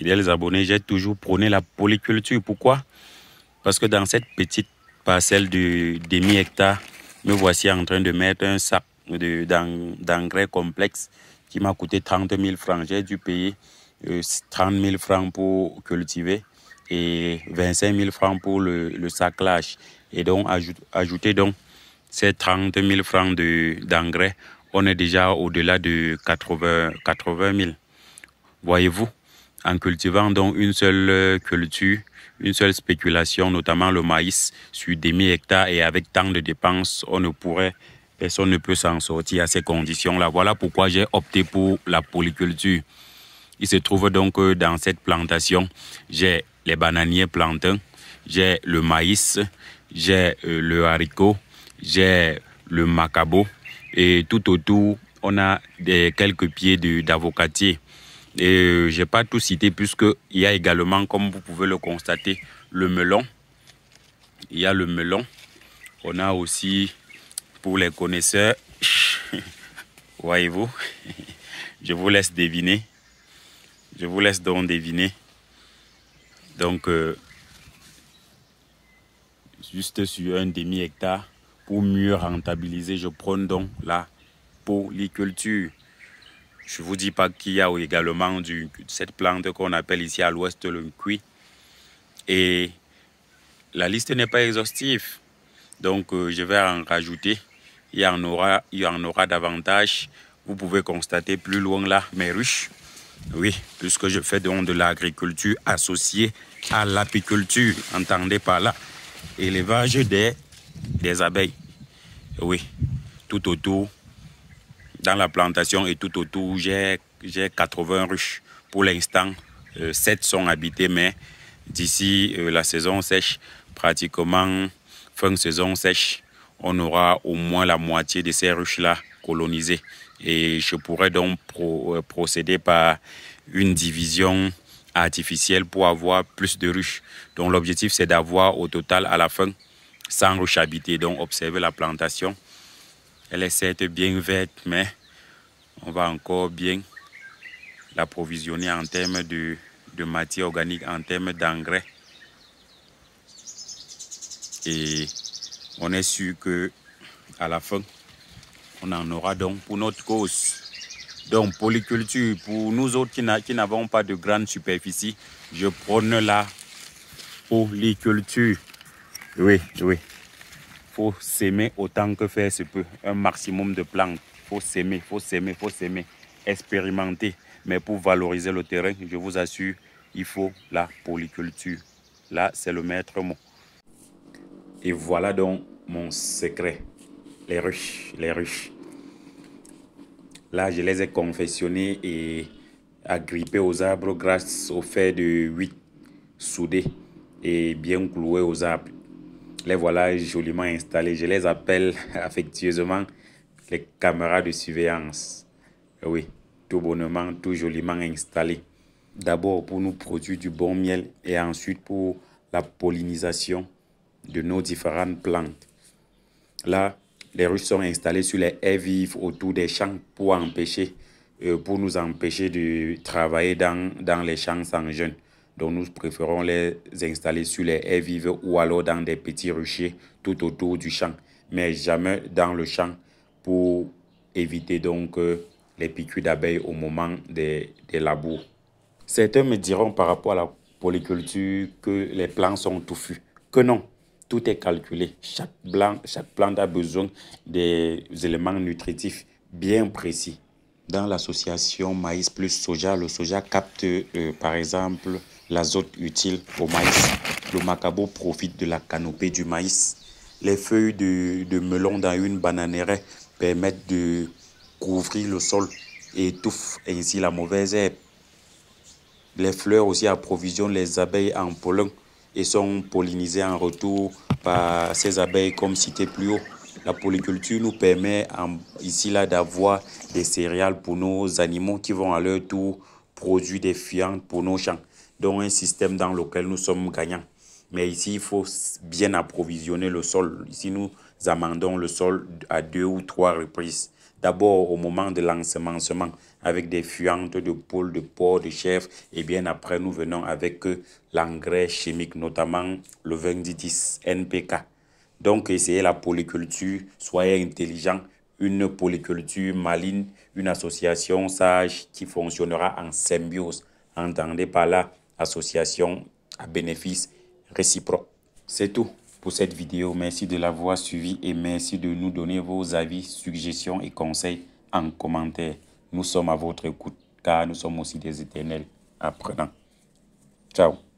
fidèles abonnés, j'ai toujours prôné la polyculture. Pourquoi? Parce que dans cette petite parcelle de demi-hectare, me voici en train de mettre un sac d'engrais complexe qui m'a coûté 30 000 francs. J'ai dû payer 30 000 francs pour cultiver et 25 000 francs pour le saclage. Et donc, ajouter donc ces 30 000 francs d'engrais, on est déjà au-delà de 80 000. Voyez-vous, en cultivant donc une seule culture, une seule spéculation, notamment le maïs, sur demi-hectare et avec tant de dépenses, personne ne peut s'en sortir à ces conditions-là. Voilà pourquoi j'ai opté pour la polyculture. Il se trouve donc que dans cette plantation, j'ai les bananiers plantains, j'ai le maïs, j'ai le haricot, j'ai le macabo et tout autour, on a quelques pieds d'avocatier. Et je n'ai pas tout cité puisqu'il y a également, comme vous pouvez le constater, le melon. Il y a le melon. On a aussi, pour les connaisseurs, voyez-vous, je vous laisse deviner. Je vous laisse donc deviner. Donc, juste sur un demi-hectare, pour mieux rentabiliser, je prône donc la polyculture. Je ne vous dis pas qu'il y a également cette plante qu'on appelle ici à l'ouest le cuit. Et la liste n'est pas exhaustive. Donc, je vais en rajouter. Il y en aura davantage. Vous pouvez constater plus loin là mes ruches. Oui, puisque je fais donc de l'agriculture associée à l'apiculture. Entendez par là, élevage des abeilles. Oui, tout autour. Dans la plantation et tout autour, j'ai 80 ruches. Pour l'instant, 7 sont habitées, mais d'ici la saison sèche, pratiquement fin saison sèche, on aura au moins la moitié de ces ruches-là colonisées. Et je pourrais donc procéder par une division artificielle pour avoir plus de ruches. Donc l'objectif, c'est d'avoir au total, à la fin, 100 ruches habitées. Donc observez la plantation. Elle est certes bien verte, mais on va encore bien l'approvisionner en termes de matière organique, en termes d'engrais. Et on est sûr que à la fin, on en aura donc pour notre cause. Donc polyculture, pour nous autres qui n'avons pas de grande superficie, je prône la polyculture. Oui. Faut s'aimer autant que faire se peut, un maximum de plantes. Faut s'aimer. Expérimenter. Mais pour valoriser le terrain, je vous assure, il faut la polyculture. Là, c'est le maître mot. Et voilà donc mon secret. Les ruches. Là, je les ai confectionnés et agrippés aux arbres grâce au fait de 8 soudés et bien cloués aux arbres. Les voilà joliment installés. Je les appelle affectueusement les caméras de surveillance. Oui, tout bonnement, tout joliment installés. D'abord pour nous produire du bon miel et ensuite pour la pollinisation de nos différentes plantes. Là, les ruches sont installées sur les haies vives autour des champs pour nous empêcher de travailler dans les champs sans jeunes. Donc nous préférons les installer sur les haies vives ou alors dans des petits ruchers tout autour du champ, mais jamais dans le champ pour éviter donc les piqûres d'abeilles au moment des labours. Certains me diront par rapport à la polyculture que les plants sont touffus. Que non, tout est calculé. Chaque plante a besoin des éléments nutritifs bien précis. Dans l'association maïs plus soja, le soja capte par exemple l'azote utile au maïs. Le macabo profite de la canopée du maïs. Les feuilles de melon dans une bananeraie permettent de couvrir le sol et étouffent ainsi la mauvaise herbe. Les fleurs aussi approvisionnent les abeilles en pollen et sont pollinisées en retour par ces abeilles comme cité plus haut. La polyculture nous permet ici là d'avoir des céréales pour nos animaux qui vont à leur tour produire des fientes pour nos champs. Donc un système dans lequel nous sommes gagnants. Mais ici, il faut bien approvisionner le sol. Ici, nous amendons le sol à 2 ou 3 reprises. d'abord au moment de l'ensemencement avec des fuentes de poules, de porcs, de chèvres. Et bien après, nous venons avec l'engrais chimique, notamment le 20-10 NPK. Donc, essayez la polyculture, soyez intelligent. Une polyculture maligne, une association sage qui fonctionnera en symbiose. Entendez par là, association à bénéfice réciproque. C'est tout pour cette vidéo. Merci de l'avoir suivi et merci de nous donner vos avis, suggestions et conseils en commentaire. Nous sommes à votre écoute car nous sommes aussi des éternels apprenants. Ciao.